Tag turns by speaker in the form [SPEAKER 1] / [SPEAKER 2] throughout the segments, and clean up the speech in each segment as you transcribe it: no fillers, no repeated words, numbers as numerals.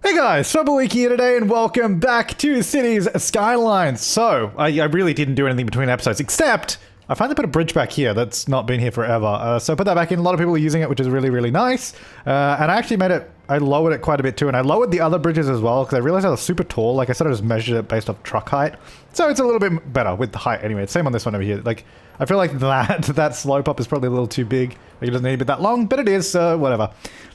[SPEAKER 1] Hey guys, Flabaliki here today and welcome back to Cities Skylines. So, I really didn't do anything between episodes, except I finally put a bridge back here that's not been here forever. So I put that back in, a lot of people are using it, which is really, really nice. And I actually I lowered it quite a bit too, and I lowered the other bridges as well, because I realized I was super tall. Like I sort of just measured it based off truck height. So it's a little bit better with the height anyway. It's same on this one over here. Like, I feel like that slope up is probably a little too big. Like it doesn't need to be that long, but it is, so whatever.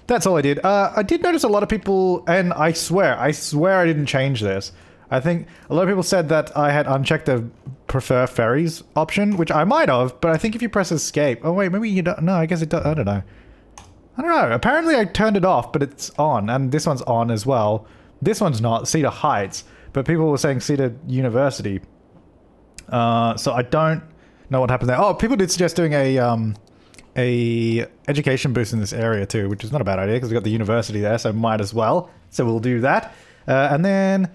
[SPEAKER 1] That's all I did. I did notice a lot of people, and I swear I didn't change this. I think a lot of people said that I had unchecked the prefer ferries option, which I might have, but I think if you press escape... Oh wait, maybe you don't... No, I guess it does... I don't know. Apparently I turned it off, but it's on, and this one's on as well. This one's not, Cedar Heights, but people were saying Cedar University. So I don't know what happened there. Oh, people did suggest doing a education boost in this area too, which is not a bad idea because we've got the university there, so might as well. So we'll do that. And then,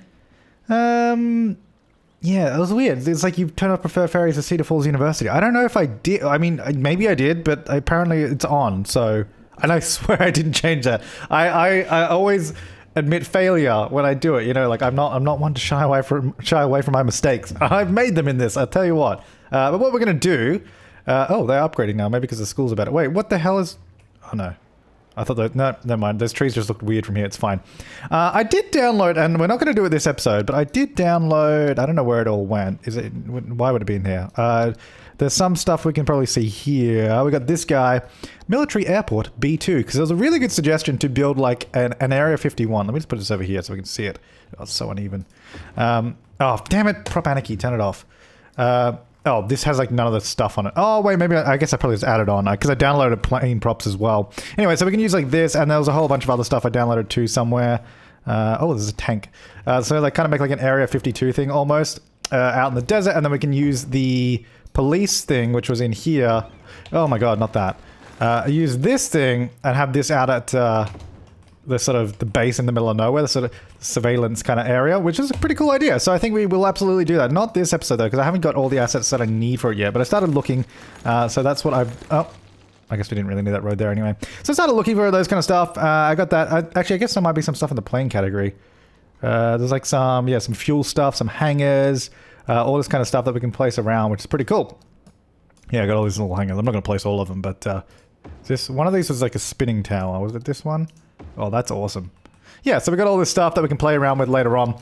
[SPEAKER 1] yeah, it was weird. It's like you turn off prefer ferries to Cedar Falls University. I don't know if I did. I mean, maybe I did, but apparently it's on. So, and I swear I didn't change that. I always admit failure when I do it. You know, like I'm not one to shy away from my mistakes. I've made them in this. I'll tell you what. But what we're gonna do. Oh, they're upgrading now. Maybe because the school's about it. Wait, what the hell is... Oh, no. I thought that... No, never mind. Those trees just looked weird from here. It's fine. I did download, and we're not going to do it this episode, but I did download... I don't know where it all went. Is it... Why would it be in here? There's some stuff we can probably see here. We got this guy. Military Airport B2. Because there was a really good suggestion to build like an Area 51. Let me just put this over here so we can see it. Oh, it's so uneven. Oh, damn it. Prop Anarchy. Turn it off. Oh, this has like none of the stuff on it. Oh, wait, maybe I guess I probably just added on because I downloaded plain props as well. Anyway, so we can use like this, and there was a whole bunch of other stuff I downloaded too somewhere. Oh, there's a tank. So they kind of make like an Area 52 thing almost out in the desert, and then we can use the police thing, which was in here. Oh my god, not that. Use this thing and have this out at the sort of the base in the middle of nowhere, the sort of surveillance kind of area, which is a pretty cool idea. So I think we will absolutely do that. Not this episode though, because I haven't got all the assets that I need for it yet, but I started looking, so that's what I've... Oh, I guess we didn't really need that road there anyway. So I started looking for those kind of stuff. I got that. Actually, I guess there might be some stuff in the plane category. There's like some fuel stuff, some hangars, all this kind of stuff that we can place around, which is pretty cool. Yeah, I got all these little hangars. I'm not going to place all of them, but one of these was like a spinning tower. Was it this one? Oh, that's awesome. Yeah, so we got all this stuff that we can play around with later on.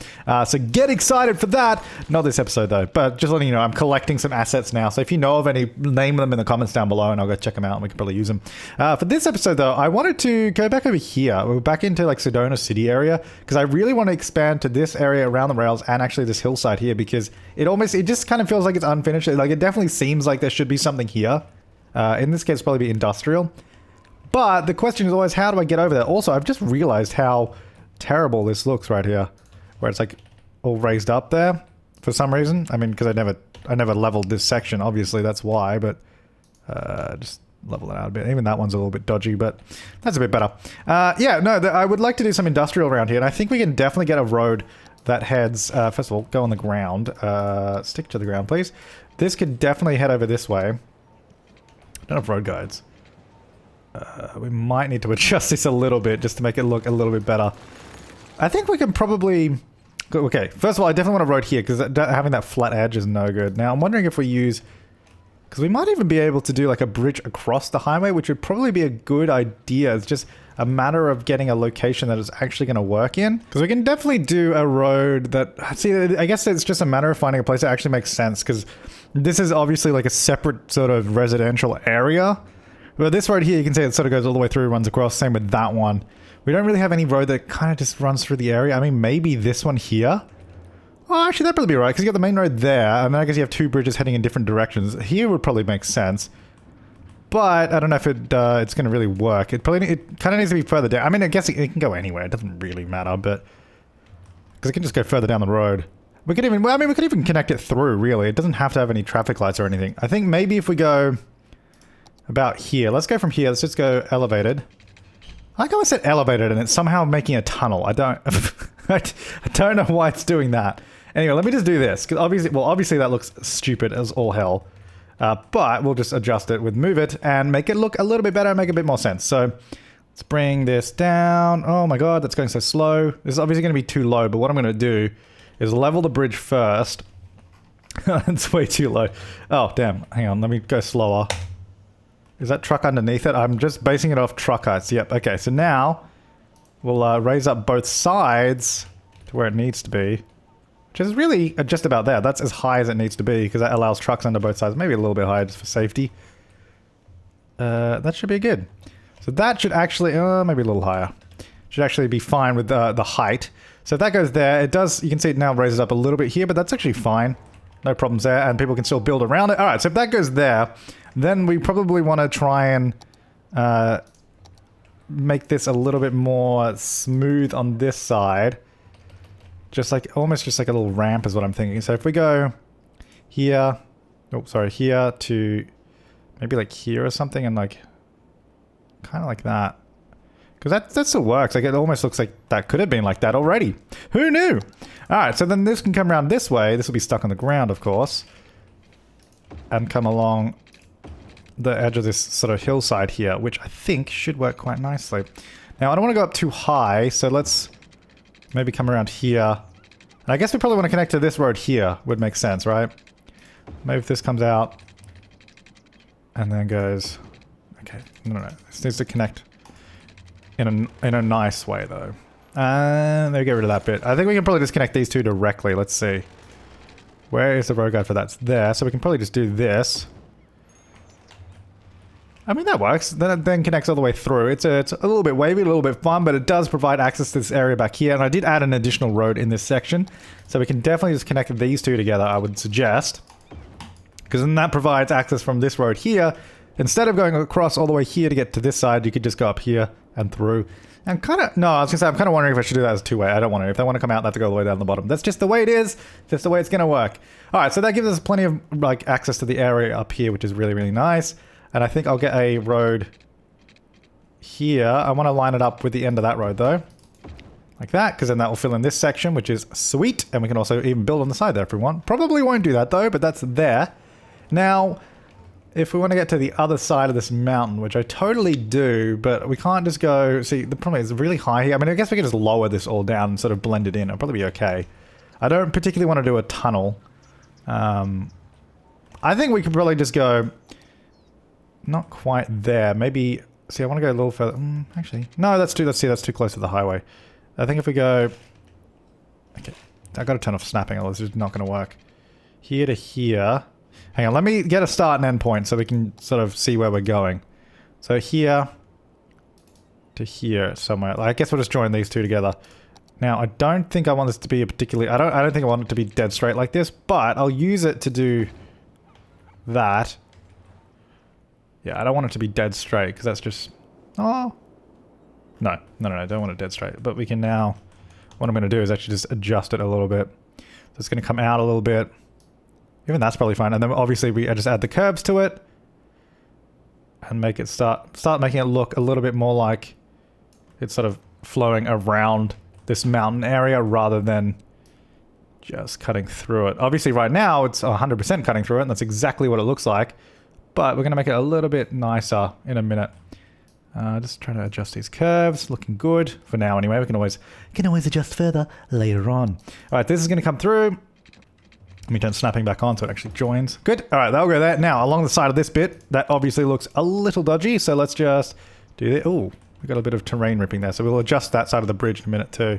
[SPEAKER 1] So get excited for that. Not this episode though, but just letting you know, I'm collecting some assets now. So if you know of any, name them in the comments down below and I'll go check them out and we can probably use them. For this episode though, I wanted to go back over here. We're back into like Sedona City area because I really want to expand to this area around the rails and actually this hillside here because it just kind of feels like it's unfinished. Like it definitely seems like there should be something here. In this case, probably be industrial. But the question is always, how do I get over there? Also, I've just realized how terrible this looks right here, where it's like all raised up there for some reason. I mean, because I never leveled this section, obviously that's why, but just level it out a bit. Even that one's a little bit dodgy, but that's a bit better. Yeah, no, I would like to do some industrial around here, and I think we can definitely get a road that heads, first of all, go on the ground. Stick to the ground, please. This could definitely head over this way. I don't have road guides. We might need to adjust this a little bit just to make it look a little bit better. I think we can probably... Okay, first of all, I definitely want a road here because having that flat edge is no good. Now, I'm wondering if we use... Because we might even be able to do like a bridge across the highway, which would probably be a good idea. It's just a matter of getting a location that is actually going to work in. Because we can definitely do a road that... See, I guess it's just a matter of finding a place that actually makes sense because this is obviously like a separate sort of residential area. But this road here, you can see it sort of goes all the way through, runs across. Same with that one. We don't really have any road that kind of just runs through the area. I mean, maybe this one here. Oh, actually, that'd probably be right, because you got the main road there, and then I guess you have two bridges heading in different directions. Here would probably make sense. But I don't know if it's going to really work. It kind of needs to be further down. I mean, I guess it can go anywhere. It doesn't really matter, but... Because it can just go further down the road. We could even... Well, I mean, we could even connect it through, really. It doesn't have to have any traffic lights or anything. I think maybe if we go... About here. Let's go from here. Let's just go elevated. I like how I said elevated and it's somehow making a tunnel. I don't... I don't know why it's doing that. Anyway, let me just do this. Because obviously that looks stupid as all hell. But we'll just adjust it with move it and make it look a little bit better and make a bit more sense. So Let's bring this down. Oh my god, that's going so slow. This is obviously going to be too low, but what I'm going to do is level the bridge first. It's way too low. Oh, damn. Hang on, let me go slower. Is that truck underneath it? I'm just basing it off truck heights. Yep, okay. So now we'll raise up both sides to where it needs to be. Which is really just about there. That's as high as it needs to be because that allows trucks under both sides. Maybe a little bit higher just for safety. That should be good. So that should actually, maybe a little higher. Should actually be fine with the height. So if that goes there, it does, you can see it now raises up a little bit here, but that's actually fine. No problems there, and people can still build around it. Alright, so if that goes there, then we probably want to try and make this a little bit more smooth on this side. Just like, almost just like a little ramp is what I'm thinking. So if we go here, oh, sorry, here to maybe like here or something and like, kind of like that. Because that still works. Like it almost looks like that could have been like that already. Who knew? Alright, so then this can come around this way. This will be stuck on the ground, of course. And come along the edge of this sort of hillside here, which I think should work quite nicely. Now, I don't want to go up too high, so let's maybe come around here. And I guess we probably want to connect to this road here. Would make sense, right? Maybe if this comes out and then goes... Okay, no. This needs to connect in a nice way, though. And they get rid of that bit. I think we can probably just connect these two directly. Let's see. Where is the road guide for that? It's there, so we can probably just do this. I mean, that works. Then it then connects all the way through. It's a little bit wavy, a little bit fun, but it does provide access to this area back here. And I did add an additional road in this section. So we can definitely just connect these two together, I would suggest. Because then that provides access from this road here. Instead of going across all the way here to get to this side, you could just go up here and through. And kind of, no, I was going to say, I'm kind of wondering if I should do that as two-way. I don't want to. If they want to come out, they have to go all the way down the bottom. That's just the way it is. That's the way it's going to work. All right, so that gives us plenty of like access to the area up here, which is really, really nice. And I think I'll get a road here. I want to line it up with the end of that road, though. Like that, because then that will fill in this section, which is sweet. And we can also even build on the side there if we want. Probably won't do that, though, but that's there. Now, if we want to get to the other side of this mountain, which I totally do, but we can't just go... See, the problem is really high here. I mean, I guess we can just lower this all down and sort of blend it in. It'll probably be okay. I don't particularly want to do a tunnel. I think we could probably just go... Not quite there. Maybe... See, I want to go a little further... actually... No, that's too close to the highway. I think if we go... Okay. I've got to turn off snapping, or it's just not going to work. Here to here... Hang on, let me get a start and end point so we can sort of see where we're going. So here to here somewhere. I guess we'll just join these two together. Now, I don't think I want this to be a particularly... I don't think I want it to be dead straight like this, but I'll use it to do that. Yeah, I don't want it to be dead straight because that's just... Oh. No, I don't want it dead straight. But we can now... What I'm going to do is actually just adjust it a little bit. So it's going to come out a little bit. Even that's probably fine. And then obviously we just add the curbs to it. And make it start making it look a little bit more like it's sort of flowing around this mountain area rather than just cutting through it. Obviously right now it's 100% cutting through it and that's exactly what it looks like. But we're going to make it a little bit nicer in a minute. Just trying to adjust these curves. Looking good for now anyway. We can always adjust further later on. Alright, this is going to come through. Let me turn snapping back on so it actually joins. Good. Alright, that'll go there. Now, along the side of this bit, that obviously looks a little dodgy, so let's just do this. Oh, we got a bit of terrain ripping there, so we'll adjust that side of the bridge in a minute too.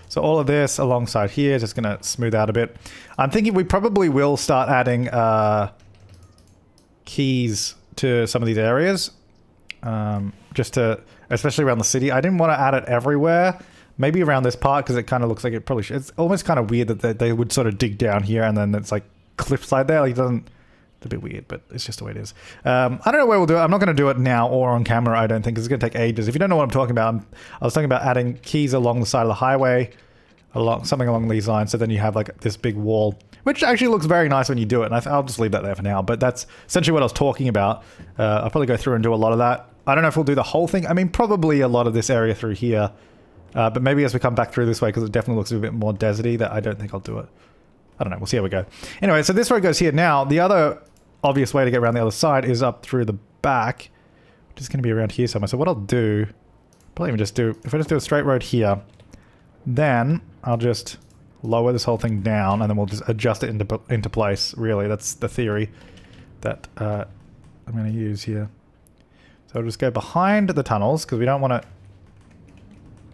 [SPEAKER 1] So all of this alongside here is just going to smooth out a bit. I'm thinking we probably will start adding keys to some of these areas. Just to, especially around the city. I didn't want to add it everywhere. Maybe around this part, because it kind of looks like it probably should. It's almost kind of weird that they would sort of dig down here and then it's like cliffside there. Like it doesn't... It's a bit weird, but it's just the way it is. I don't know where we'll do it. I'm not going to do it now or on camera, I don't think, because it's going to take ages. If you don't know what I'm talking about, I was talking about adding keys along the side of the highway, something along these lines, so then you have like this big wall, which actually looks very nice when you do it, and I'll just leave that there for now. But that's essentially what I was talking about. I'll probably go through and do a lot of that. I don't know if we'll do the whole thing. I mean, probably a lot of this area through here. But maybe as we come back through this way, because it definitely looks a bit more deserty, that I don't think I'll do it. I don't know. We'll see how we go. Anyway, so this road goes here. Now, the other obvious way to get around the other side is up through the back, which is going to be around here somewhere. So what I'll do Probably even just do, if I just do a straight road here, then I'll just lower this whole thing down and then we'll just adjust it into place, really. That's the theory that I'm going to use here. So I'll just go behind the tunnels because we don't want it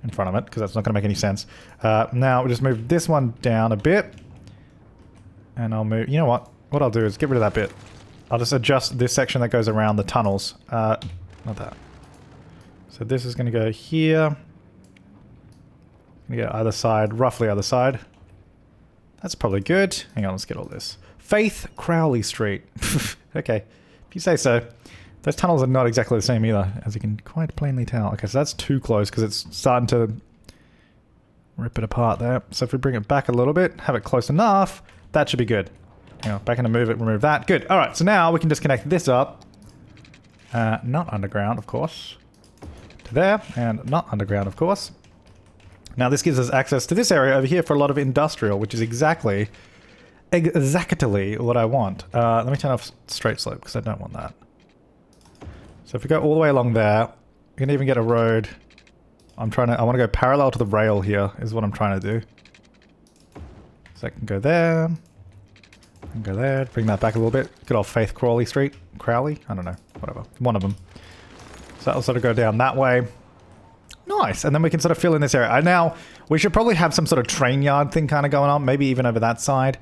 [SPEAKER 1] in front of it because that's not going to make any sense. Now we'll just move this one down a bit and I'll move, you know what I'll do is get rid of that bit. I'll just adjust this section that goes around the tunnels. Not that. So this is going to go here. Going to go either side, roughly either side. That's probably good. Hang on, let's get all this. Faith Crowley Street. Okay, if you say so. Those tunnels are not exactly the same either, as you can quite plainly tell. Okay, so that's too close because it's starting to rip it apart there. So if we bring it back a little bit, have it close enough, that should be good. Hang on, back in to move it, remove that. Good. All right, so now we can just connect this up. Not underground, of course. To there, and not underground, of course. Now this gives us access to this area over here for a lot of industrial, which is exactly what I want. Let me turn off straight slope because I don't want that. So if we go all the way along there, we can even get a road. I want to go parallel to the rail here is what I'm trying to do. So I can go there, and go there, bring that back a little bit. Good old Faith Crowley Street. Crowley? I don't know. Whatever. One of them. So that'll sort of go down that way. Nice. And then we can sort of fill in this area. Now, we should probably have some sort of train yard thing kind of going on. Maybe even over that side.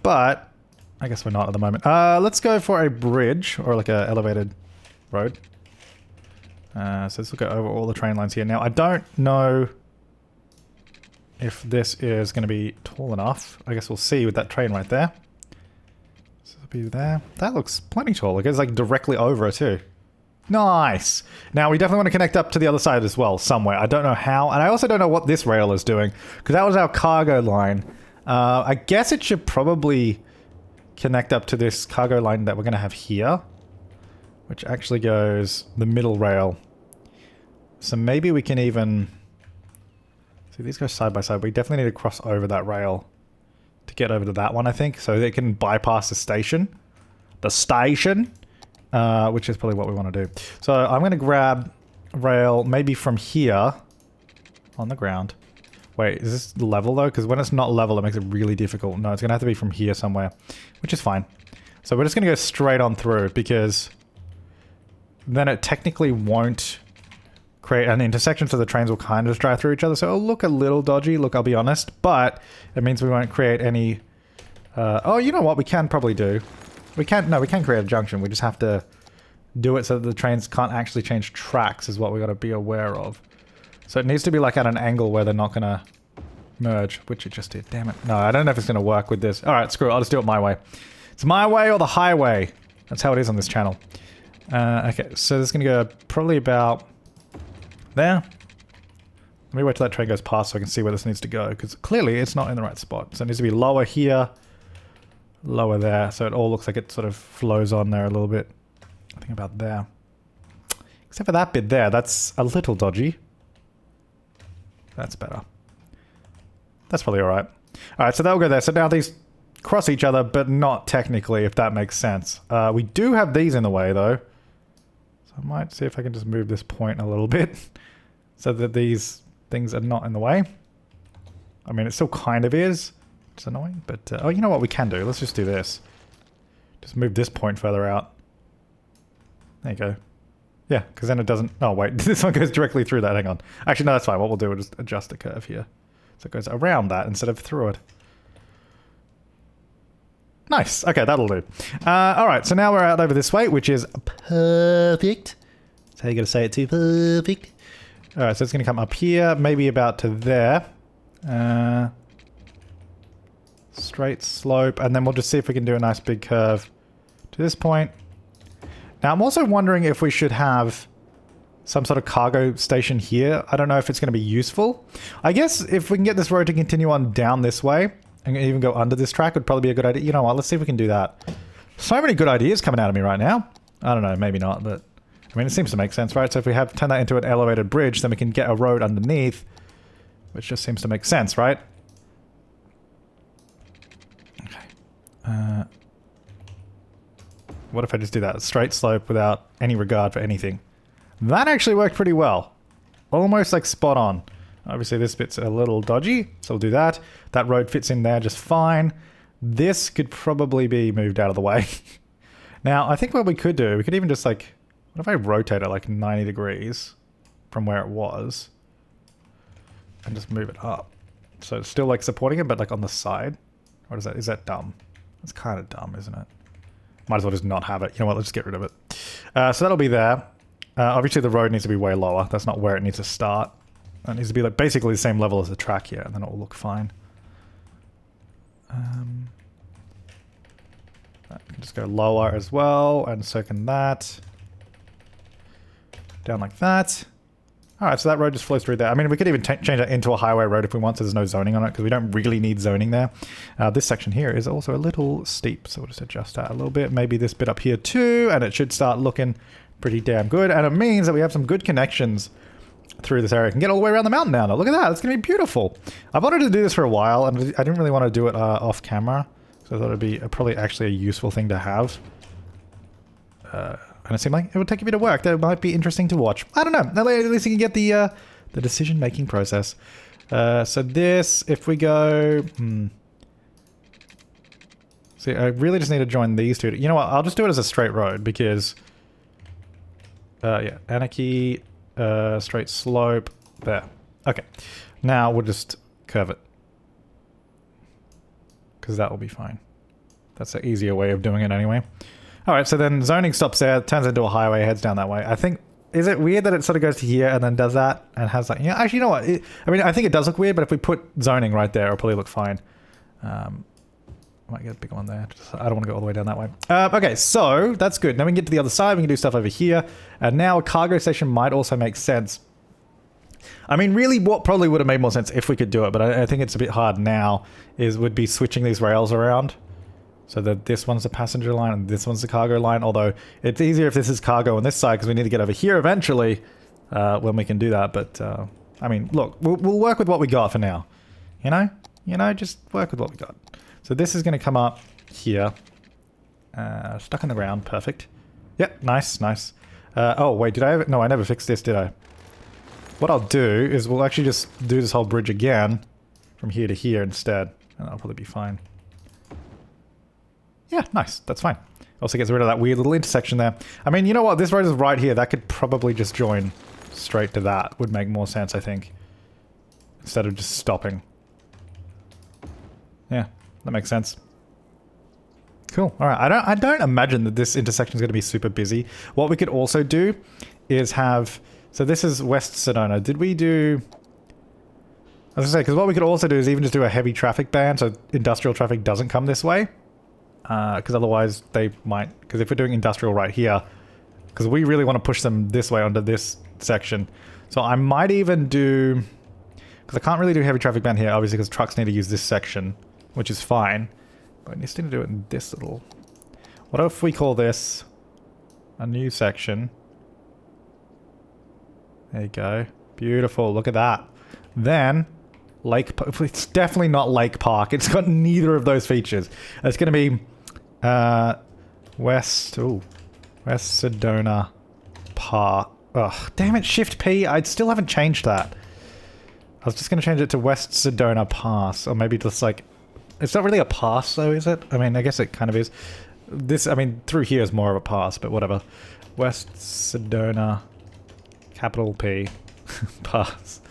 [SPEAKER 1] But I guess we're not at the moment. Let's go for a bridge or like a elevated road. So let's look over all the train lines here. Now, I don't know if this is going to be tall enough. I guess we'll see with that train right there. So it'll be there. That looks plenty tall. It goes like directly over it too. Nice. Now, we definitely want to connect up to the other side as well, somewhere. I don't know how. And I also don't know what this rail is doing, because that was our cargo line. I guess it should probably connect up to this cargo line that we're going to have here, which actually goes the middle rail. So maybe we can even... See, these go side by side. We definitely need to cross over that rail to get over to that one, I think, so they can bypass the station. The station! Which is probably what we want to do. So I'm going to grab rail maybe from here on the ground. Wait, is this level though? Because when it's not level, it makes it really difficult. No, it's going to have to be from here somewhere, which is fine. So we're just going to go straight on through because then it technically won't create an intersection, so the trains will kind of drive through each other. So it'll look a little dodgy, look, I'll be honest, but it means we won't create any... oh, you know what we can probably do? We can create a junction. We just have to do it so that the trains can't actually change tracks is what we got to be aware of. So it needs to be like at an angle where they're not going to merge, which it just did. Damn it. No, I don't know if it's going to work with this. All right, screw it. I'll just do it my way. It's my way or the highway. That's how it is on this channel. Okay, so this is going to go probably about there. Let me wait till that train goes past so I can see where this needs to go, because clearly it's not in the right spot. So it needs to be lower here. Lower there, so it all looks like it sort of flows on there a little bit. I think about there. Except for that bit there, that's a little dodgy. That's better. That's probably alright. Alright, so that'll go there. So now these cross each other, but not technically, if that makes sense. We do have these in the way, though. So I might see if I can just move this point a little bit so that these things are not in the way. I mean, it still kind of is. It's annoying, but... oh, you know what we can do? Let's just do this. Just move this point further out. There you go. Yeah, because then it doesn't... Oh, wait. This one goes directly through that. Hang on. Actually, no, that's fine. What we'll do is just adjust the curve here. So it goes around that instead of through it. Nice. Okay, that'll do. Alright, so now we're out over this way, which is perfect. That's how you gotta say it too. Perfect. Alright, so it's gonna come up here, maybe about to there. Straight slope, and then we'll just see if we can do a nice big curve to this point. Now, I'm also wondering if we should have some sort of cargo station here. I don't know if it's going to be useful. I guess if we can get this road to continue on down this way, and even go under this track would probably be a good idea. You know what, let's see if we can do that. So many good ideas coming out of me right now. I don't know, maybe not, but... I mean, it seems to make sense, right? So if we have turn that into an elevated bridge, then we can get a road underneath, which just seems to make sense, right? What if I just do that? Straight slope without any regard for anything. That actually worked pretty well. almost like spot on. Obviously this bit's a little dodgy, so we'll do that. That road fits in there just fine. This could probably be moved out of the way. Now, I think what we could do, we could even just like, what if I rotate it like 90 degrees from where it was and just move it up? So it's still like supporting it, but like on the side. What is that? Is that dumb? It's kind of dumb, isn't it? Might as well just not have it. You know what? Let's just get rid of it. So that'll be there. Obviously the road needs to be way lower. That's not where it needs to start. It needs to be like basically the same level as the track here, and then it will look fine. Just go lower as well, and so can that. Down like that. Alright, so that road just flows through there. I mean, we could even change it into a highway road if we want, so there's no zoning on it, because we don't really need zoning there. This section here is also a little steep, so we'll just adjust that a little bit. Maybe this bit up here too, and it should start looking pretty damn good. And it means that we have some good connections through this area. I can get all the way around the mountain now. Look at that. It's going to be beautiful. I've wanted to do this for a while, and I didn't really want to do it off camera. So I thought it'd be probably actually a useful thing to have. And it seemed like it would take a bit of work. That might be interesting to watch. I don't know. At least you can get the decision-making process. So this, if we go... See, I really just need to join these two. You know what? I'll just do it as a straight road because... yeah, anarchy... straight slope there. Okay, now we'll just curve it because that will be fine. That's an easier way of doing it anyway. All right, so then zoning stops there, turns into a highway, heads down that way. I think, is it weird that it sort of goes to here and then does that and has like, yeah, actually, you know what? I mean, I think it does look weird, but if we put zoning right there, it'll probably look fine. Might get a big one there. I don't want to go all the way down that way. Okay, so that's good. Now we can get to the other side. We can do stuff over here. And now a cargo station might also make sense. I mean, really, what probably would have made more sense if we could do it, but I think it's a bit hard now, would be switching these rails around. So that this one's the passenger line and this one's the cargo line. Although it's easier if this is cargo on this side because we need to get over here eventually when we can do that. But, I mean, look, we'll work with what we got for now. You know, just work with what we got. So this is going to come up here. Stuck in the ground. Perfect. Yep. Nice. Nice. Oh, wait. Did I ever... No, I never fixed this, did I? What I'll do is we'll actually just do this whole bridge again from here to here instead. And that'll probably be fine. Yeah, nice. That's fine. Also gets rid of that weird little intersection there. I mean, you know what? This road is right here. That could probably just join straight to that. Would make more sense, I think. Instead of just stopping. Yeah. That makes sense. Cool. All right. I don't imagine that this intersection is going to be super busy. What we could also do is have... So this is West Sedona. Did we do... I was going to say, because what we could also do is even just do a heavy traffic ban so industrial traffic doesn't come this way. Because otherwise they might... Because if we're doing industrial right here... Because we really want to push them this way onto this section. So I might even do... Because I can't really do heavy traffic ban here, obviously, because trucks need to use this section. Which is fine. But I need to do it in this little... What if we call this a new section? There you go. Beautiful. Look at that. Then, Lake... It's definitely not Lake Park. It's got neither of those features. It's going to be West Sedona Park. Ugh, damn it, Shift P. I still haven't changed that. I was just going to change it to West Sedona Pass. Or maybe just like... It's not really a pass though, is it? I mean, I guess it kind of is. This, I mean, through here is more of a pass, but whatever. West Sedona, capital P, pass.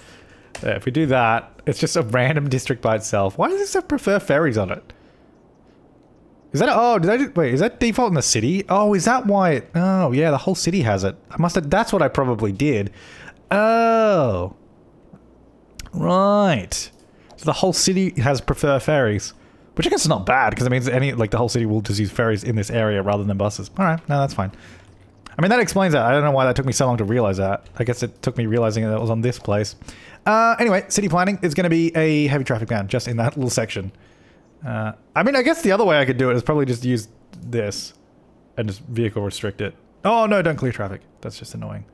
[SPEAKER 1] Yeah, if we do that, it's just a random district by itself. Why does this have prefer ferries on it? Is that, oh, wait, is that default in the city? Oh, is that why it, oh yeah, the whole city has it. I must have, that's what I probably did. Oh. Right. So the whole city has prefer ferries. Which I guess is not bad, because it means the whole city will just use ferries in this area rather than buses. Alright, no, that's fine. I mean, that explains that. I don't know why that took me so long to realize that. I guess it took me realizing that it was on this place. Anyway, city planning is going to be a heavy traffic ban, just in that little section. I mean, I guess the other way I could do it is probably just use this and just vehicle restrict it. Oh, no, don't clear traffic. That's just annoying.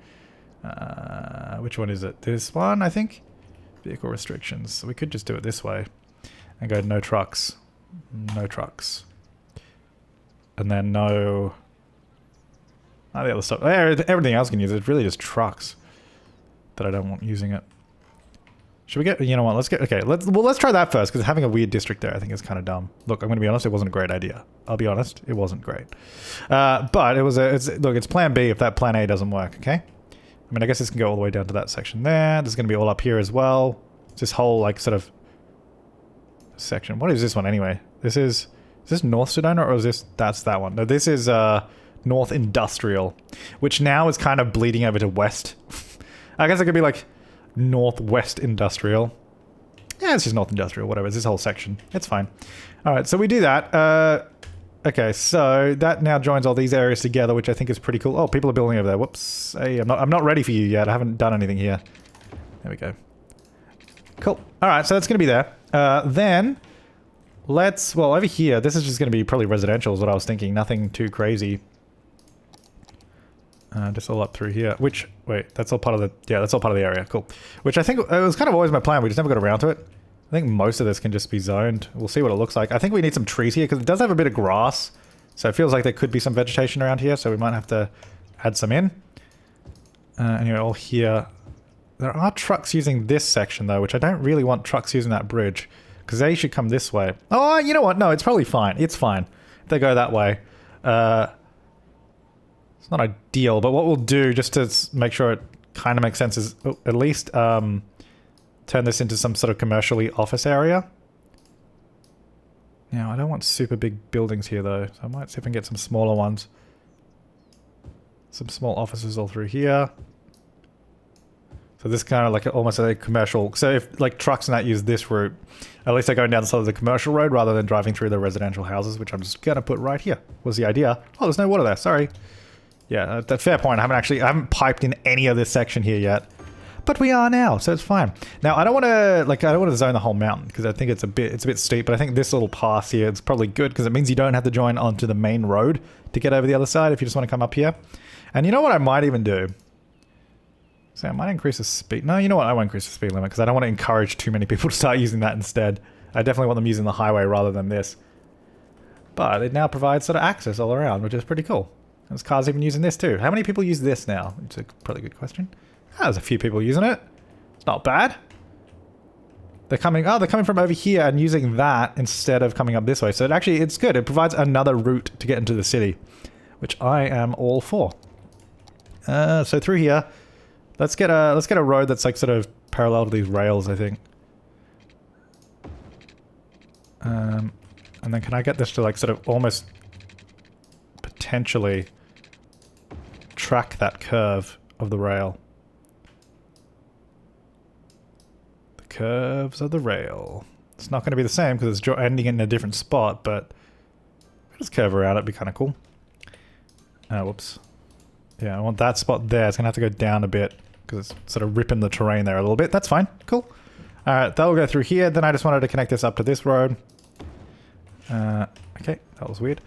[SPEAKER 1] Which one is it? This one, I think? Vehicle restrictions. So we could just do it this way and go no trucks. No trucks. And then no... Oh, the other stuff. Everything else can use it. It's really just trucks. that I don't want using it. Should we get, you know what, let's get, okay, let's try that first, because having a weird district there I think is kind of dumb. Look, I'm going to be honest, it wasn't a great idea. I'll be honest, it wasn't great. But it was look, it's plan B if that plan A doesn't work, okay? I mean, I guess this can go all the way down to that section there. This is going to be all up here as well. It's this whole, like, sort of section. What is this one anyway? Is this North Sedona, or is this, that's that one? No, this is North Industrial, which now is kind of bleeding over to West. I guess it could be like Northwest Industrial. Yeah, it's just North Industrial, whatever. It's this whole section. It's fine. All right, so we do that. Okay, so that now joins all these areas together, which I think is pretty cool. Oh, people are building over there. Whoops. Hey, I'm not ready for you yet. I haven't done anything here. There we go. Cool. All right, so that's going to be there. Then let's, well, over here, this is just going to be probably residential is what I was thinking. Nothing too crazy. Just all up through here, which, wait, that's all part of the, yeah, that's all part of the area. Cool. Which I think it was kind of always my plan. We just never got around to it. I think most of this can just be zoned. We'll see what it looks like. I think we need some trees here because it does have a bit of grass. So it feels like there could be some vegetation around here. So we might have to add some in. Anyway, all here. There are trucks using this section though, which I don't really want trucks using that bridge because they should come this way. Oh, you know what? No, it's probably fine. It's fine if they go that way. It's not ideal, but what we'll do just to make sure it kind of makes sense is at least turn this into some sort of commercially office area. Now, I don't want super big buildings here though, so I might see if I can get some smaller ones. Some small offices all through here. So this kind of like almost a commercial, so if like trucks and that use this route, at least they're going down the side of the commercial road rather than driving through the residential houses, which I'm just gonna put right here, was the idea. Oh, there's no water there, sorry. Yeah, that's a fair point. I haven't piped in any of this section here yet. But we are now, so it's fine. Now, I don't want to zone the whole mountain because I think it's a bit steep, but I think this little pass here is probably good because it means you don't have to join onto the main road to get over the other side if you just want to come up here. And you know what I might even do? So I might increase the speed. No, you know what? I won't increase the speed limit because I don't want to encourage too many people to start using that instead. I definitely want them using the highway rather than this. But it now provides sort of access all around, which is pretty cool. There's cars even using this too. How many people use this now? It's a probably good question. There's a few people using it. It's not bad. They're coming from over here and using that instead of coming up this way. So it's good. It provides another route to get into the city, which I am all for. So through here, let's get a road that's like sort of parallel to these rails, I think. And then can I get this to like sort of almost potentially track that curve of the rail? The curves of the rail. It's not going to be the same because it's ending in a different spot, but just curve around it. It'd be kind of cool. Whoops. Yeah, I want that spot there. It's going to have to go down a bit because it's sort of ripping the terrain there a little bit. That's fine. Cool. All right, that'll go through here. Then I just wanted to connect this up to this road. Okay, that was weird.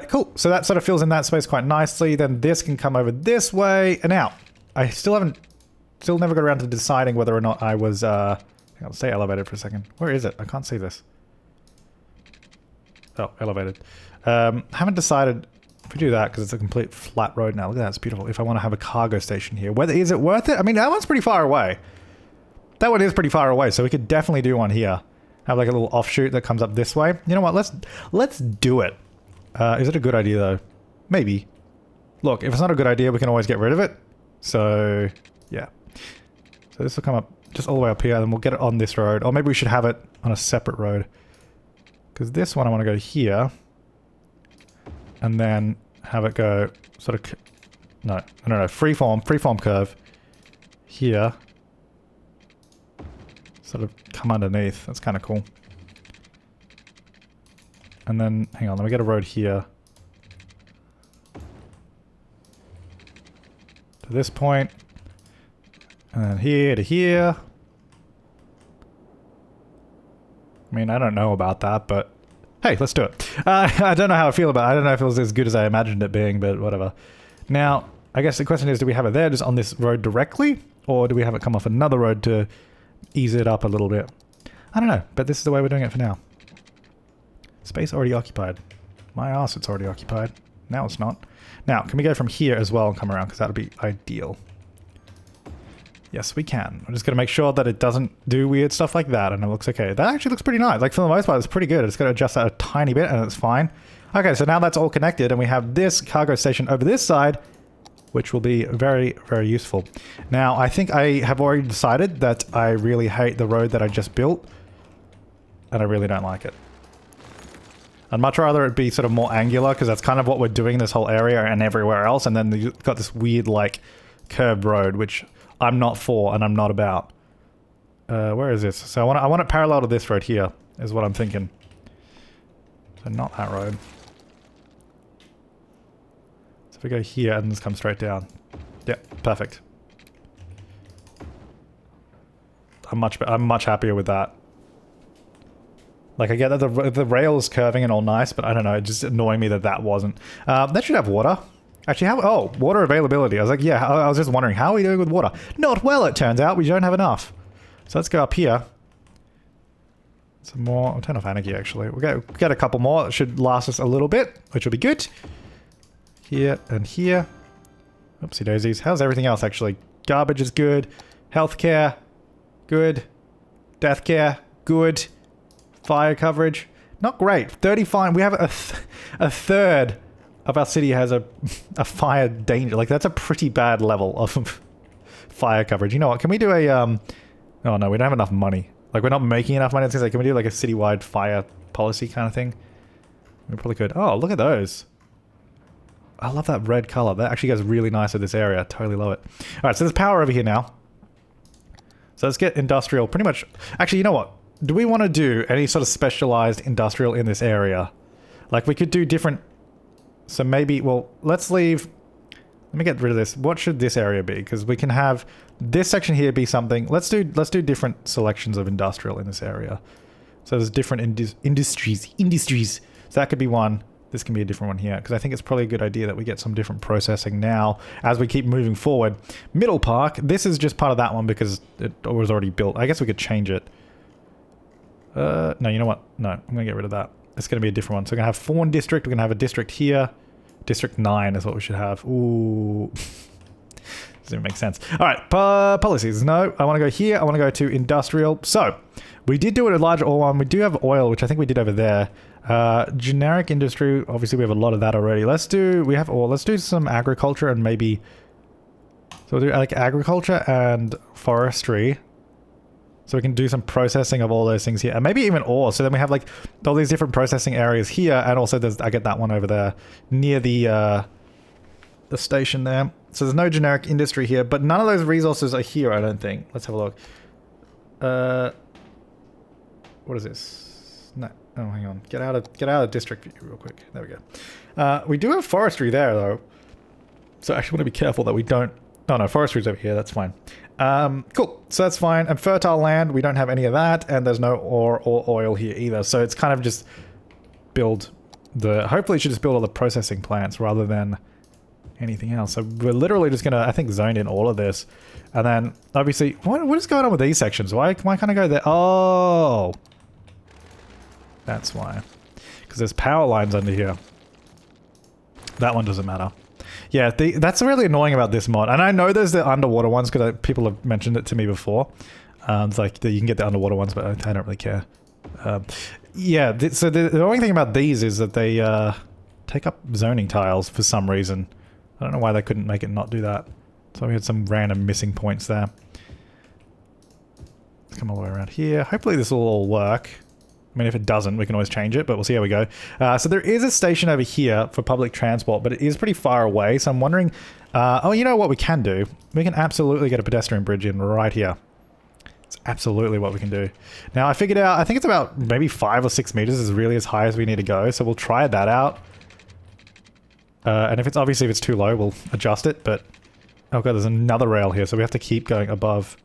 [SPEAKER 1] Cool. So that sort of fills in that space quite nicely. Then this can come over this way and out. I still never got around to deciding whether or not I was, hang on, stay elevated for a second. Where is it? I can't see this. Oh, elevated. Haven't decided if we do that because it's a complete flat road now. Look at that, it's beautiful. If I want to have a cargo station here, is it worth it? I mean, that one's pretty far away. That one is pretty far away, so we could definitely do one here. Have like a little offshoot that comes up this way. You know what? Let's do it. Is it a good idea though? Maybe. Look, if it's not a good idea, we can always get rid of it. So yeah. So this will come up just all the way up here, and then we'll get it on this road. Or maybe we should have it on a separate road. Because this one I want to go here. And then have it go sort of... No. Freeform curve. Here. Sort of come underneath. That's kind of cool. And then, hang on, let me get a road here. To this point. And then here to here. I mean, I don't know about that, but hey, let's do it. I don't know how I feel about it. I don't know if it was as good as I imagined it being, but whatever. Now, I guess the question is, do we have it there just on this road directly? Or do we have it come off another road to ease it up a little bit? I don't know, but this is the way we're doing it for now. Space already occupied. My arse, it's already occupied. Now it's not. Now, can we go from here as well and come around? Because that would be ideal. Yes, we can. I'm just going to make sure that it doesn't do weird stuff like that, and it looks okay. That actually looks pretty nice. Like, for the most part, it's pretty good. It's going to adjust that a tiny bit, and it's fine. Okay, so now that's all connected, and we have this cargo station over this side, which will be very, very useful. Now, I think I have already decided that I really hate the road that I just built, and I really don't like it. I'd much rather it be sort of more angular, because that's kind of what we're doing in this whole area and everywhere else, and then you've got this weird, like, curved road, which I'm not for and I'm not about. Where is this? So I want it parallel to this road here, is what I'm thinking. So not that road. So if we go here and just come straight down. Yep, perfect. I'm much happier with that. Like, I get that the rail is curving and all nice, but I don't know, it's just annoying me that wasn't. That should have water. Actually, water availability. I was like, yeah, I was just wondering, how are we doing with water? Not well, it turns out. We don't have enough. So let's go up here. Some more. I'll turn off anarchy, actually. We'll get a couple more. It should last us a little bit, which will be good. Here and here. Oopsie daisies. How's everything else, actually? Garbage is good. Healthcare, good. Death care, good. Fire coverage, not great. 35. We have a third of our city has a fire danger. Like, that's a pretty bad level of fire coverage. You know what? Can we do a oh no, we don't have enough money. Like, we're not making enough money. Like, can we do like a citywide fire policy kind of thing? We probably could. Oh, look at those. I love that red color. That actually goes really nice with this area. I totally love it. All right, so there's power over here now. So let's get industrial. Pretty much. Actually, you know what? Do we want to do any sort of specialized industrial in this area? Like, we could do different... So maybe... Well, let's leave... Let me get rid of this. What should this area be? Because we can have this section here be something... Let's do different selections of industrial in this area. So there's different industries. So that could be one. This can be a different one here. Because I think it's probably a good idea that we get some different processing now as we keep moving forward. Middle Park. This is just part of that one because it was already built. I guess we could change it. No, you know what? No, I'm going to get rid of that. It's going to be a different one. So we're going to have Fawn District. We're going to have a district here. District 9 is what we should have. Ooh. Doesn't even make sense. All right, policies. No, I want to go here. I want to go to industrial. So we did do it a large oil one. We do have oil, which I think we did over there. Generic industry. Obviously, we have a lot of that already. Let's do some agriculture and maybe... So we'll do like agriculture and forestry. So we can do some processing of all those things here. And maybe even ore. So then we have like all these different processing areas here. And also I get that one over there near the station there. So there's no generic industry here. But none of those resources are here, I don't think. Let's have a look. What is this? No. Oh, hang on. Get out of district view real quick. There we go. We do have forestry there, though. So I actually want to be careful that we don't... Oh, no. Forestry's over here. That's fine. Cool. So that's fine. And fertile land, we don't have any of that. And there's no ore or oil here either. So it's kind of just hopefully it should just build all the processing plants rather than anything else. So we're literally just going to, I think, zone in all of this. And then, obviously, what is going on with these sections? Why can't I go there? Oh! That's why. Because there's power lines under here. That one doesn't matter. Yeah, that's really annoying about this mod. And I know there's the underwater ones because people have mentioned it to me before. It's like you can get the underwater ones, but I don't really care. Yeah, so the annoying thing about these is that they take up zoning tiles for some reason. I don't know why they couldn't make it not do that. So we had some random missing points there. Let's come all the way around here. Hopefully this will all work. I mean, if it doesn't, we can always change it, but we'll see how we go. So there is a station over here for public transport, but it is pretty far away. So I'm wondering... oh, you know what we can do? We can absolutely get a pedestrian bridge in right here. It's absolutely what we can do. Now, I figured out... I think it's about maybe 5 or 6 meters is really as high as we need to go. So we'll try that out. And if it's too low, we'll adjust it. But... Oh, God, there's another rail here. So we have to keep going above...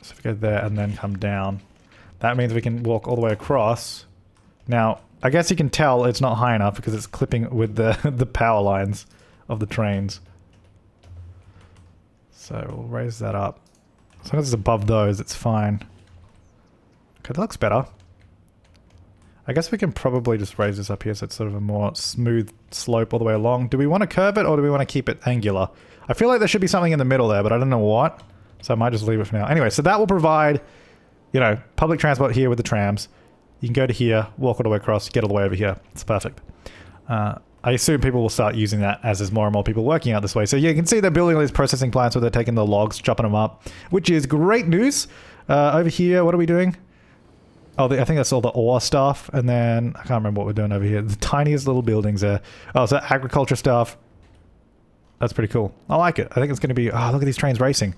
[SPEAKER 1] So if we go there and then come down, that means we can walk all the way across. Now, I guess you can tell it's not high enough because it's clipping with the power lines of the trains. So we'll raise that up. As long as it's above those, it's fine. Okay, that looks better. I guess we can probably just raise this up here so it's sort of a more smooth slope all the way along. Do we want to curve it or do we want to keep it angular? I feel like there should be something in the middle there, but I don't know what. So I might just leave it for now. Anyway, so that will provide, you know, public transport here with the trams. You can go to here, walk all the way across, get all the way over here. It's perfect. I assume people will start using that as there's more and more people working out this way. So yeah, you can see they're building all these processing plants where they're taking the logs, chopping them up, which is great news. Over here, what are we doing? Oh, I think that's all the ore stuff. And then, I can't remember what we're doing over here. The tiniest little buildings there. Oh, so agriculture stuff. That's pretty cool. I like it. I think it's going to be... Oh, look at these trains racing.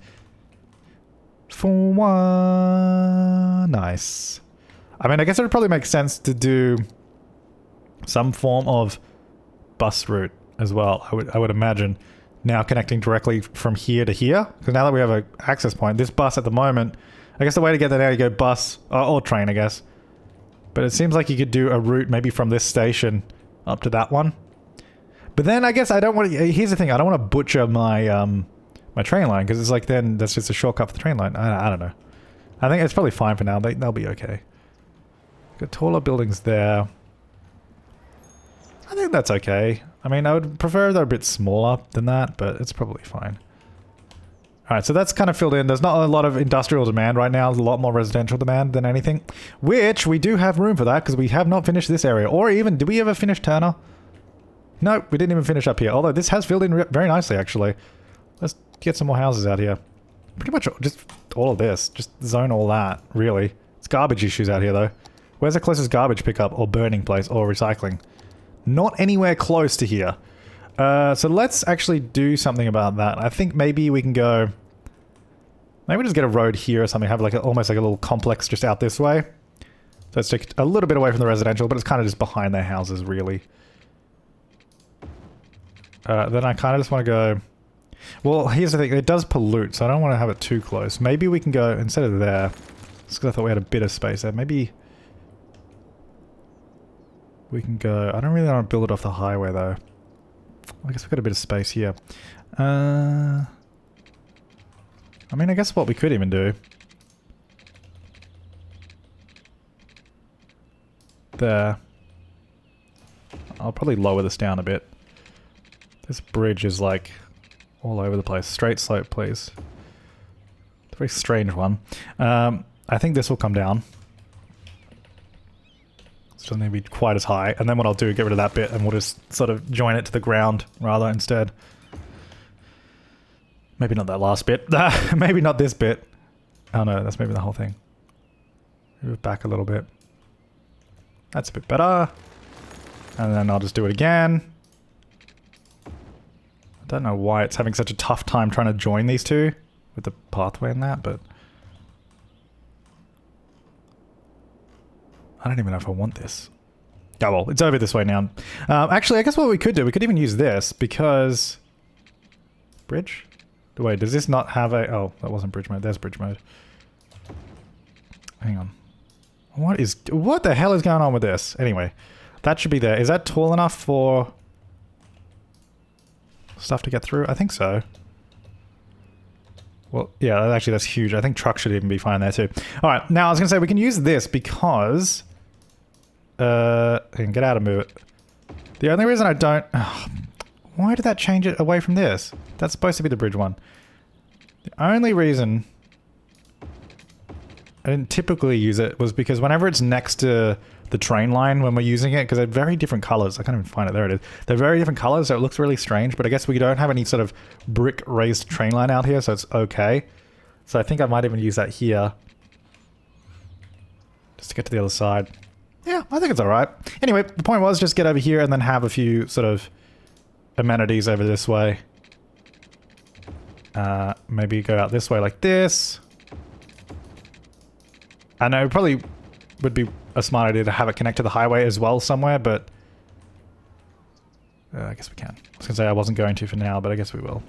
[SPEAKER 1] For one... Nice. I mean, I guess it would probably make sense to do some form of bus route as well. I would imagine. Now connecting directly from here to here. Because now that we have an access point, this bus at the moment... I guess the way to get there now, you go bus, or train, I guess. But it seems like you could do a route maybe from this station up to that one. But then I guess I don't want to... Here's the thing, I don't want to butcher my my train line, because it's like then that's just a shortcut for the train line. I don't know. I think it's probably fine for now. They'll be okay. Got taller buildings there. I think that's okay. I mean, I would prefer they're a bit smaller than that, but it's probably fine. Alright, so that's kind of filled in. There's not a lot of industrial demand right now. There's a lot more residential demand than anything. Which, we do have room for that, because we have not finished this area. Or even, did we ever finish Turner? No, we didn't even finish up here. Although, this has filled in very nicely, actually. Let's get some more houses out here. Pretty much just all of this. Just zone all that, really. It's garbage issues out here, though. Where's the closest garbage pickup, or burning place, or recycling? Not anywhere close to here. So let's actually do something about that. I think maybe we can go... Maybe just get a road here or something. Have like almost like a little complex just out this way. So it's a little bit away from the residential, but it's kind of just behind their houses, really. Then I kind of just want to go... Well, here's the thing. It does pollute, so I don't want to have it too close. Maybe we can go, instead of there... Just because I thought we had a bit of space there. Maybe... We can go... I don't really want to build it off the highway, though. I guess we've got a bit of space here. I mean, I guess what we could even do... There. I'll probably lower this down a bit. This bridge is like all over the place. Straight slope, please. It's a very strange one. I think this will come down. It doesn't need to be quite as high. And then what I'll do, get rid of that bit and we'll just sort of join it to the ground rather instead. Maybe not that last bit. Maybe not this bit. Oh no, that's maybe the whole thing. Move it back a little bit. That's a bit better. And then I'll just do it again. I don't know why it's having such a tough time trying to join these two with the pathway and that, but... I don't even know if I want this. Oh well, it's over this way now. Actually, I guess what we could do, we could even use this because... Bridge? Wait, does this not have a... Oh, that wasn't bridge mode. There's bridge mode. Hang on. What the hell is going on with this? Anyway, that should be there. Is that tall enough for stuff to get through? I think so. Well, yeah, actually that's huge. I think trucks should even be fine there too. Alright, now I was going to say we can use this because... I can get out and move it. The only reason I don't... why did that change it away from this? That's supposed to be the bridge one. The only reason I didn't typically use it was because whenever it's next to the train line when we're using it, because they're very different colors. I can't even find it. There it is. They're very different colors, so it looks really strange, but I guess we don't have any sort of brick raised train line out here, so it's okay. So I think I might even use that here. Just to get to the other side. Yeah, I think it's alright. Anyway, the point was just get over here and then have a few sort of amenities over this way. Maybe go out this way like this. I know it probably would be a smart idea to have it connect to the highway as well somewhere, but I guess we can. I was going to say I wasn't going to for now, but I guess we will.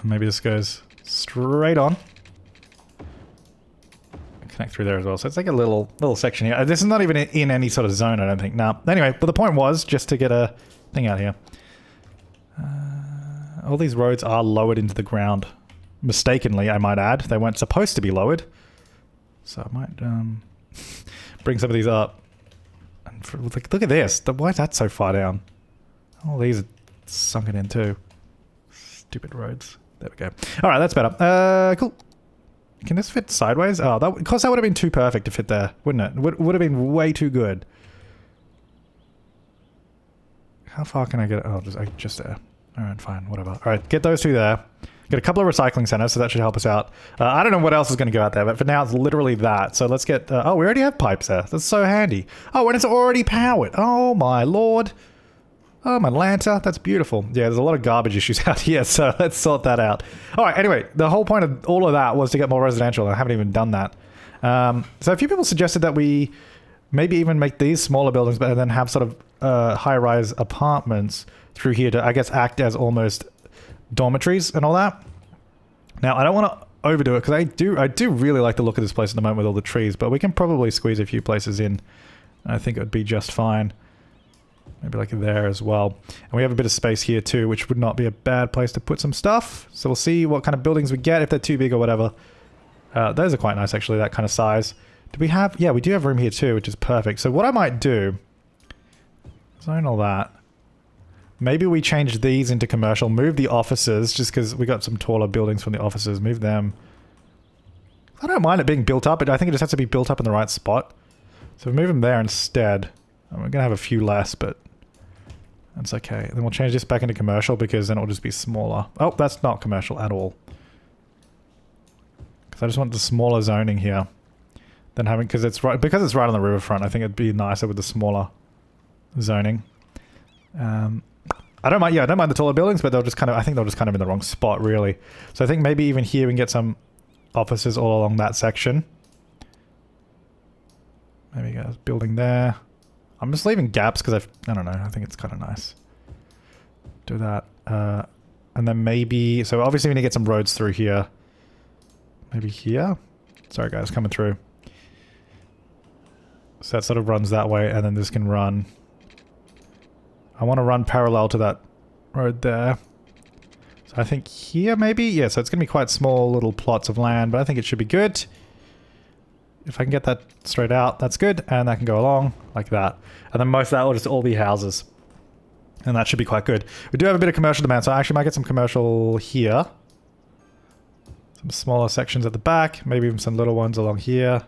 [SPEAKER 1] Maybe this goes straight on. Connect through there as well. So it's like a little section here. This is not even in any sort of zone, I don't think. No. Anyway, but the point was just to get a thing out here. All these roads are lowered into the ground. Mistakenly, I might add. They weren't supposed to be lowered. So I might Bring some of these up. And look at this. Why is that so far down? All these are sunken in too. Stupid roads. There we go. All right, that's better. Cool. Can this fit sideways? Oh, of course that would have been too perfect to fit there, wouldn't it? Would have been way too good. How far can I get? Oh, just there. All right, fine, whatever. All right, get those two there. Get a couple of recycling centers, so that should help us out. I don't know what else is going to go out there, but for now it's literally that. So let's get... oh, we already have pipes there. That's so handy. Oh, and it's already powered. Oh, my lord. Oh, my Lanta. That's beautiful. Yeah, there's a lot of garbage issues out here, so let's sort that out. All right, anyway, the whole point of all of that was to get more residential. I haven't even done that. So a few people suggested that we maybe even make these smaller buildings, but then have sort of high-rise apartments through here to, I guess, act as almost... dormitories and all that. Now I don't want to overdo it because I do really like the look of this place at the moment with all the trees, but we can probably squeeze a few places in. I think it would be just fine. Maybe like there as well. And we have a bit of space here too, which would not be a bad place to put some stuff. So we'll see what kind of buildings we get, if they're too big or whatever. Those are quite nice actually, that kind of size. Do we have... yeah, we do have room here too, which is perfect. So what I might do... zone all that. Maybe we change these into commercial, move the offices, just because we got some taller buildings from the offices, move them. I don't mind it being built up, but I think it just has to be built up in the right spot. So we move them there instead. And we're going to have a few less, but that's okay. Then we'll change this back into commercial because then it'll just be smaller. Oh, that's not commercial at all. Because I just want the smaller zoning here. Than having, because it's right on the riverfront, I think it'd be nicer with the smaller zoning. I don't mind the taller buildings, but I think they'll just kind of in the wrong spot, really. So I think maybe even here we can get some offices all along that section. Maybe get a building there. I'm just leaving gaps because I don't know, I think it's kind of nice. Do that. And then maybe, so obviously we need to get some roads through here. Maybe here? Sorry guys, coming through. So that sort of runs that way, and then this can run... I want to run parallel to that road there. So I think here maybe? Yeah, so it's going to be quite small little plots of land, but I think it should be good. If I can get that straight out, that's good. And that can go along like that. And then most of that will just all be houses. And that should be quite good. We do have a bit of commercial demand, so I actually might get some commercial here. Some smaller sections at the back, maybe even some little ones along here.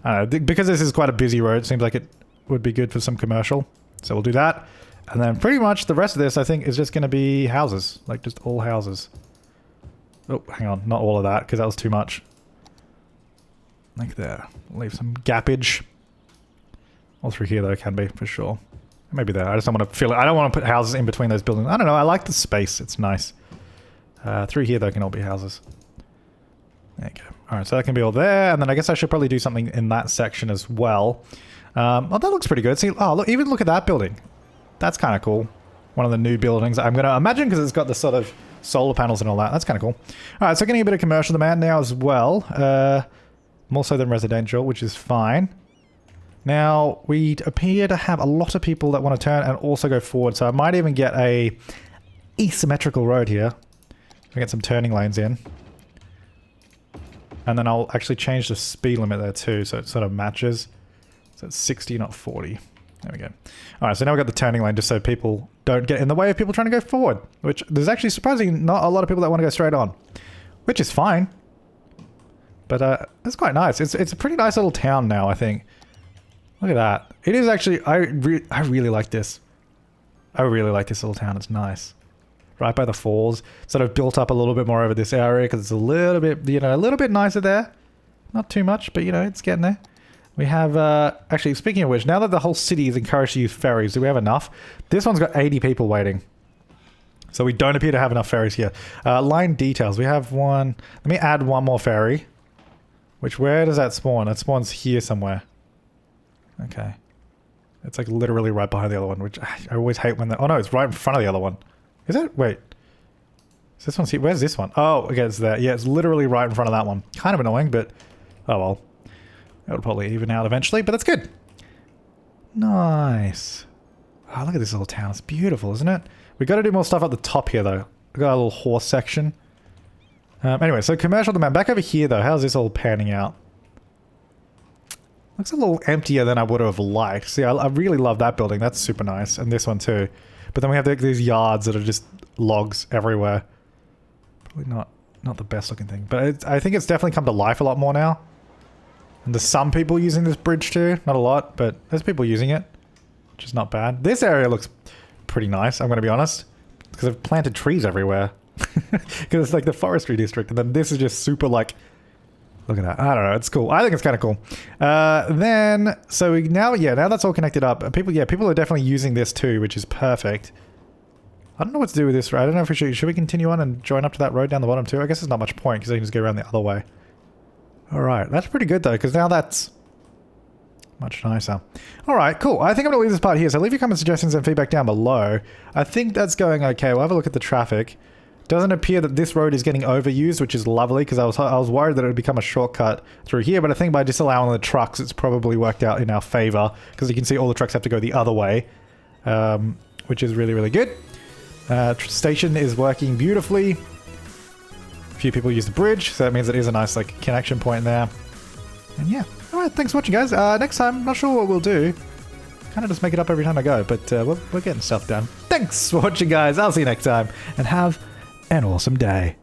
[SPEAKER 1] I don't know, because this is quite a busy road, it seems like it would be good for some commercial. So we'll do that. And then pretty much the rest of this, I think, is just going to be houses. Like, just all houses. Oh, hang on. Not all of that, because that was too much. Like there. Leave some gappage. All through here, though, can be, for sure. Maybe there. I just don't want to fill it. I don't want to put houses in between those buildings. I don't know. I like the space. It's nice. Through here, though, can all be houses. There you go. Alright, so that can be all there. And then I guess I should probably do something in that section as well. Oh, that looks pretty good. See, oh, look, even look at that building. That's kind of cool. One of the new buildings. I'm going to imagine because it's got the sort of solar panels and all that. That's kind of cool. All right, so getting a bit of commercial demand now as well. More so than residential, which is fine. Now, we appear to have a lot of people that want to turn and also go forward. So I might even get a asymmetrical road here. We get some turning lanes in. And then I'll actually change the speed limit there too, so it sort of matches. So it's 60, not 40. There we go. Alright, so now we've got the turning lane just so people don't get in the way of people trying to go forward. Which, there's actually surprisingly not a lot of people that want to go straight on. Which is fine. But it's quite nice. It's a pretty nice little town now, I think. Look at that. It is actually, I really like this. I really like this little town. It's nice. Right by the falls. Sort of built up a little bit more over this area because it's a little bit, you know, a little bit nicer there. Not too much, but you know, it's getting there. We have, actually, speaking of which, now that the whole city is encouraged to use ferries, do we have enough? This one's got 80 people waiting. So we don't appear to have enough ferries here. Line details. We have one. Let me add one more ferry. Which, where does that spawn? It spawns here somewhere. Okay. It's like literally right behind the other one, which I always hate when oh no, it's right in front of the other one. Is it? Wait. Is this one here? Where's this one? Oh, okay, it's there. Yeah, it's literally right in front of that one. Kind of annoying, but oh well. It'll probably even out eventually, but that's good. Nice. Oh, look at this little town. It's beautiful, isn't it? We've got to do more stuff at the top here, though. We've got a little horse section. Anyway, so commercial demand. Back over here, though. How's this all panning out? Looks a little emptier than I would have liked. See, I really love that building. That's super nice. And this one too. But then we have these yards that are just logs everywhere. Probably not the best looking thing. But I think it's definitely come to life a lot more now. And there's some people using this bridge too. Not a lot, but there's people using it. Which is not bad. This area looks pretty nice, I'm going to be honest. Because I've planted trees everywhere. Because it's like the forestry district. And then this is just super like... Look at that. I don't know. It's cool. I think it's kind of cool. Now that's all connected up. People are definitely using this too, which is perfect. I don't know what to do with this road. I don't know if we should we continue on and join up to that road down the bottom too? I guess there's not much point because I can just go around the other way. All right. That's pretty good though, because now that's much nicer. All right, cool. I think I'm going to leave this part here. So leave your comments, suggestions, and feedback down below. I think that's going okay. We'll have a look at the traffic. Doesn't appear that this road is getting overused, which is lovely because I was worried that it would become a shortcut through here, but I think by disallowing the trucks, it's probably worked out in our favor because you can see all the trucks have to go the other way, which is really, really good. Station is working beautifully. A few people use the bridge, so that means it is a nice like connection point there. And yeah, all right, thanks for watching, guys. Next time, not sure what we'll do. Kind of just make it up every time I go, but we're getting stuff done. Thanks for watching, guys. I'll see you next time, and have an awesome day.